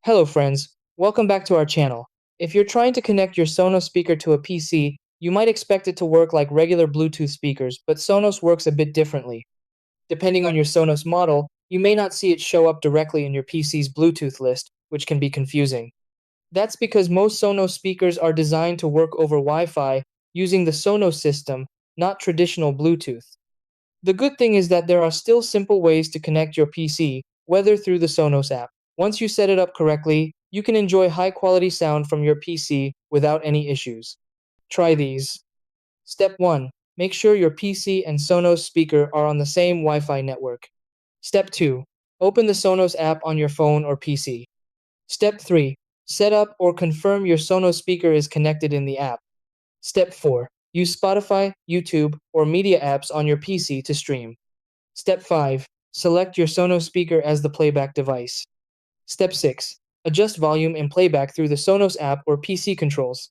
Hello friends, welcome back to our channel. If you're trying to connect your Sonos speaker to a PC, you might expect it to work like regular Bluetooth speakers, but Sonos works a bit differently. Depending on your Sonos model, you may not see it show up directly in your PC's Bluetooth list, which can be confusing. That's because most Sonos speakers are designed to work over Wi-Fi using the Sonos system, not traditional Bluetooth. The good thing is that there are still simple ways to connect your PC, whether through the Sonos app. Once you set it up correctly, you can enjoy high quality sound from your PC without any issues. Try these. Step 1. Make sure your PC and Sonos speaker are on the same Wi Fi network. Step 2. Open the Sonos app on your phone or PC. Step 3. Set up or confirm your Sonos speaker is connected in the app. Step 4. Use Spotify, YouTube, or media apps on your PC to stream. Step 5. Select your Sonos speaker as the playback device. Step 6. Adjust volume and playback through the Sonos app or PC controls.